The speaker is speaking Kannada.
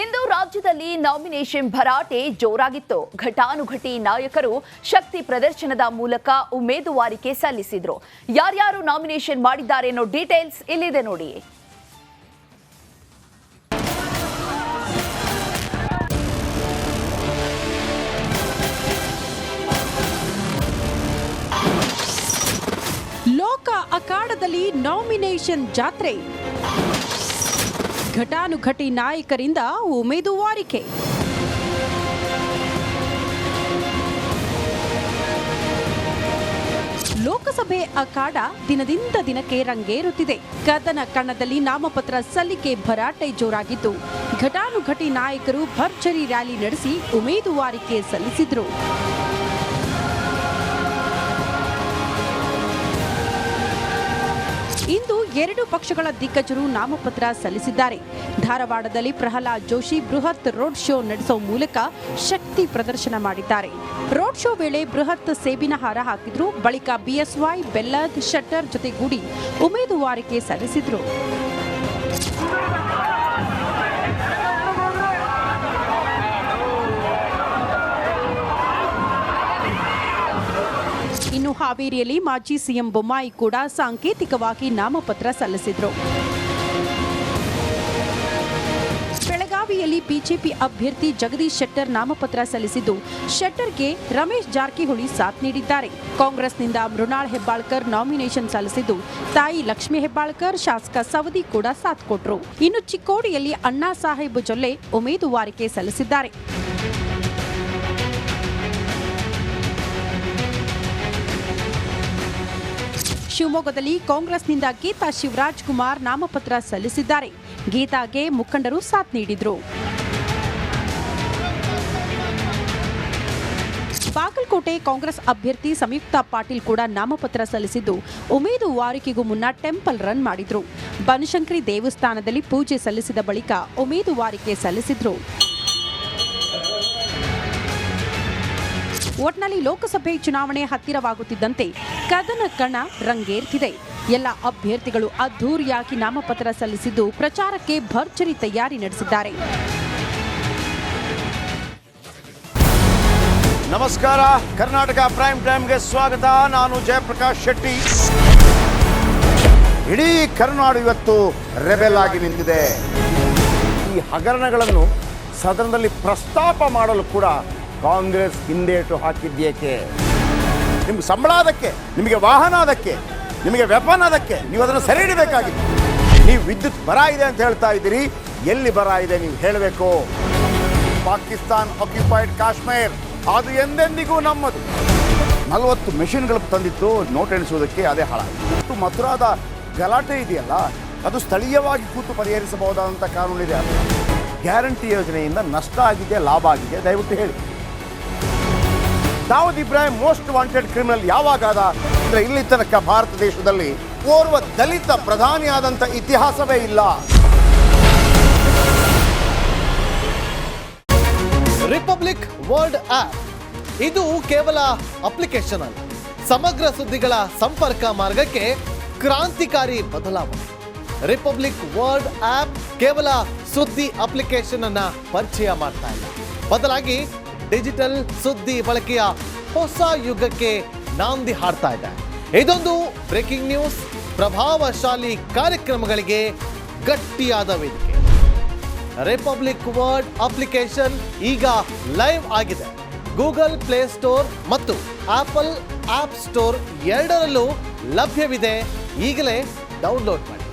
ಇಂದು ರಾಜ್ಯದಲ್ಲಿ ನಾಮಿನೇಷನ್ ಭರಾಟೆ ಜೋರಾಗಿತ್ತು. ಘಟಾನುಘಟಿ ನಾಯಕರು ಶಕ್ತಿ ಪ್ರದರ್ಶನದ ಮೂಲಕ ಉಮೇದುವಾರಿಕೆ ಸಲ್ಲಿಸಿದ್ರು. ಯಾರ್ಯಾರು ನಾಮಿನೇಷನ್ ಮಾಡಿದ್ದಾರೆ ಅನ್ನೋ ಡೀಟೇಲ್ಸ್ ಇಲ್ಲಿದೆ ನೋಡಿ. ಲೋಕ ಅಖಾಡದಲ್ಲಿ ನಾಮಿನೇಷನ್ ಜಾತ್ರೆ. ಘಟಾನುಘಟಿ ನಾಯಕರಿಂದ ಉಮೇದುವಾರಿಕೆ. ಲೋಕಸಭೆ ಅಖಾಡ ದಿನದಿಂದ ದಿನಕ್ಕೆ ರಂಗೇರುತ್ತಿದೆ. ಕದನ ಕಣದಲ್ಲಿ ನಾಮಪತ್ರ ಸಲ್ಲಿಕೆ ಭರಾಟೆ ಜೋರಾಗಿದ್ದು, ಘಟಾನುಘಟಿ ನಾಯಕರು ಭರ್ಜರಿ ರ್ಯಾಲಿ ನಡೆಸಿ ಉಮೇದುವಾರಿಕೆ ಸಲ್ಲಿಸಿದ್ರು. ಇಂದು ಎರಡು ಪಕ್ಷಗಳ ದಿಗ್ಗಜರು ನಾಮಪತ್ರ ಸಲ್ಲಿಸಿದ್ದಾರೆ. ಧಾರವಾಡದಲ್ಲಿ ಪ್ರಹ್ಲಾದ್ ಜೋಶಿ ಬೃಹತ್ ರೋಡ್ ಶೋ ನಡೆಸುವ ಮೂಲಕ ಶಕ್ತಿ ಪ್ರದರ್ಶನ ಮಾಡಿದ್ದಾರೆ. ರೋಡ್ ಶೋ ವೇಳೆ ಬೃಹತ್ ಸೇಬಿನ ಹಾರ ಹಾಕಿದ್ರು. ಬಳಿಕ ಬಿಎಸ್ವೈ, ಬೆಲ್ಲದ್, ಶೆಟ್ಟರ್ ಜೊತೆಗೂಡಿ ಉಮೇದುವಾರಿಕೆ ಸಲ್ಲಿಸಿದ್ರು. ಇನ್ನು ಹಾವೇರಿಯಲ್ಲಿ ಮಾಜಿ ಸಿಎಂ ಬೊಮ್ಮಾಯಿ ಕೂಡ ಸಾಂಕೇತಿಕವಾಗಿ ನಾಮಪತ್ರ ಸಲ್ಲಿಸಿದ್ರು. ಬೆಳಗಾವಿಯಲ್ಲಿ ಬಿಜೆಪಿ ಅಭ್ಯರ್ಥಿ ಜಗದೀಶ್ ಶೆಟ್ಟರ್ ನಾಮಪತ್ರ ಸಲ್ಲಿಸಿದ್ದು, ಶೆಟ್ಟರ್ಗೆ ರಮೇಶ್ ಜಾರಕಿಹೊಳಿ ಸಾಥ್ ನೀಡಿದ್ದಾರೆ. ಕಾಂಗ್ರೆಸ್ನಿಂದ ಮೃಣಾಲ್ ಹೆಬ್ಬಾಳ್ಕರ್ ನಾಮಿನೇಷನ್ ಸಲ್ಲಿಸಿದ್ದು, ತಾಯಿ ಲಕ್ಷ್ಮೀ ಹೆಬ್ಬಾಳ್ಕರ್, ಶಾಸಕ ಸವದಿ ಕೂಡ ಸಾಥ್ ಕೊಟ್ರು. ಇನ್ನು ಚಿಕ್ಕೋಡಿಯಲ್ಲಿ ಅಣ್ಣಾ ಸಾಹೇಬ್ ಜೊಲ್ಲೆ ಉಮೇದುವಾರಿಕೆ ಸಲ್ಲಿಸಿದ್ದಾರೆ. ಶಿವಮೊಗ್ಗದಲ್ಲಿ ಕಾಂಗ್ರೆಸ್ನಿಂದ ಗೀತಾ ಶಿವರಾಜ್ ಕುಮಾರ್ ನಾಮಪತ್ರ ಸಲ್ಲಿಸಿದ್ದಾರೆ. ಗೀತಾಗೆ ಮುಖಂಡರು ಸಾಥ್ ನೀಡಿದ್ರು. ಬಾಗಲಕೋಟೆ ಕಾಂಗ್ರೆಸ್ ಅಭ್ಯರ್ಥಿ ಸಂಯುಕ್ತಾ ಪಾಟೀಲ್ ಕೂಡ ನಾಮಪತ್ರ ಸಲ್ಲಿಸಿದ್ದು, ಉಮೇದುವಾರಿಕೆಗೂ ಮುನ್ನ ಟೆಂಪಲ್ ರನ್ ಮಾಡಿದ್ರು. ಬನಶಂಕರಿ ದೇವಸ್ಥಾನದಲ್ಲಿ ಪೂಜೆ ಸಲ್ಲಿಸಿದ ಬಳಿಕ ಉಮೇದುವಾರಿಕೆ ಸಲ್ಲಿಸಿದ್ರು. ಒಟ್ನಲ್ಲಿ ಲೋಕಸಭೆ ಚುನಾವಣೆ ಹತ್ತಿರವಾಗುತ್ತಿದ್ದಂತೆ ಕದನ ಕಣ ರಂಗೇರ್ತಿದೆ. ಎಲ್ಲ ಅಭ್ಯರ್ಥಿಗಳು ಅದ್ಧೂರಿಯಾಗಿ ನಾಮಪತ್ರ ಸಲ್ಲಿಸಿದ್ದು, ಪ್ರಚಾರಕ್ಕೆ ಭರ್ಜರಿ ತಯಾರಿ ನಡೆಸಿದ್ದಾರೆ. ನಮಸ್ಕಾರ, ಕರ್ನಾಟಕ ಪ್ರೈಮ್ ಟೈಮ್ಗೆ ಸ್ವಾಗತ. ನಾನು ಜಯಪ್ರಕಾಶ್ ಶೆಟ್ಟಿ. ಇಡೀ ಕರ್ನಾಡು ಇವತ್ತು ರೆಬೆಲ್ ಆಗಿ ನಿಂತಿದೆ. ಈ ಹಗರಣಗಳನ್ನು ಸದನದಲ್ಲಿ ಪ್ರಸ್ತಾಪ ಮಾಡಲು ಕೂಡ ಕಾಂಗ್ರೆಸ್ ಹಿಂದೇಟು ಹಾಕಿದ್ದೇಕೆ? ನಿಮ್ಗೆ ಸಂಬಳ ಅದಕ್ಕೆ, ನಿಮಗೆ ವಾಹನ ಅದಕ್ಕೆ, ನಿಮಗೆ ವೆಪನ್ ಅದಕ್ಕೆ, ನೀವು ಅದನ್ನು ಸೆರೆ ಹಿಡಬೇಕಾಗಿತ್ತು. ನೀವು ವಿದ್ಯುತ್ ಬರ ಇದೆ ಅಂತ ಹೇಳ್ತಾ ಇದ್ದೀರಿ. ಎಲ್ಲಿ ಬರ ಇದೆ ನೀವು ಹೇಳಬೇಕು. ಪಾಕಿಸ್ತಾನ್ ಆಕ್ಯುಪೈಡ್ ಕಾಶ್ಮೀರ್ ಅದು ಎಂದೆಂದಿಗೂ ನಮ್ಮದು. 40 ಮೆಷಿನ್ಗಳು ತಂದಿತ್ತು ನೋಟ್ ಎಣಿಸುವುದಕ್ಕೆ, ಅದೇ ಹಾಳಾಯಿತು. ಮಥುರಾದ ಗಲಾಟೆ ಇದೆಯಲ್ಲ, ಅದು ಸ್ಥಳೀಯವಾಗಿ ಕೂತು ಪರಿಹರಿಸಬಹುದಾದಂಥ ಕಾನೂನಿದೆ. ಗ್ಯಾರಂಟಿ ಯೋಜನೆಯಿಂದ ನಷ್ಟ ಆಗಿದೆ, ಲಾಭ ಆಗಿದೆ, ದಯವಿಟ್ಟು ಹೇಳಿ. Dawood Ibrahim most wanted criminal ಯಾವಾಗಾದ ಅಂದರೆ ಇಲ್ಲಿ ತನಕ ಭಾರತ ದೇಶದಲ್ಲಿ ಓರ್ವ ದಲಿತ ಪ್ರಧಾನಿಯಾದಂಥ ಇತಿಹಾಸವೇ ಇಲ್ಲ. ರಿಪಬ್ಲಿಕ್ ವರ್ಲ್ಡ್ ಆಪ್ ಇದು ಕೇವಲ ಅಪ್ಲಿಕೇಶನ್ ಅಲ್ಲ, ಸಮಗ್ರ ಸುದ್ದಿಗಳ ಸಂಪರ್ಕ ಮಾರ್ಗಕ್ಕೆ ಕ್ರಾಂತಿಕಾರಿ ಬದಲಾವಣೆ. ರಿಪಬ್ಲಿಕ್ ವರ್ಲ್ಡ್ ಆಪ್ ಕೇವಲ ಸುದ್ದಿ ಅಪ್ಲಿಕೇಶನ್ ಅನ್ನ ಪರಿಚಯ ಮಾಡ್ತಾ ಇಲ್ಲ, ಬದಲಾಗಿ ಡಿಜಿಟಲ್ ಸುದ್ದಿ ಬಳಕೆಯ ಹೊಸ ಯುಗಕ್ಕೆ ನಾಂದಿ ಹಾಡ್ತಾ ಇದೆ. ಇದೊಂದು ಬ್ರೇಕಿಂಗ್ ನ್ಯೂಸ್, ಪ್ರಭಾವಶಾಲಿ ಕಾರ್ಯಕ್ರಮಗಳಿಗೆ ಗಟ್ಟಿಯಾದ ವೇದಿಕೆ. ರಿಪಬ್ಲಿಕ್ ವರ್ಲ್ಡ್ ಅಪ್ಲಿಕೇಶನ್ ಈಗ ಲೈವ್ ಆಗಿದೆ. ಗೂಗಲ್ ಪ್ಲೇ ಸ್ಟೋರ್ ಮತ್ತು ಆಪಲ್ ಆಪ್ ಸ್ಟೋರ್ ಎರಡರಲ್ಲೂ ಲಭ್ಯವಿದೆ. ಈಗಲೇ ಡೌನ್ಲೋಡ್ ಮಾಡಿ.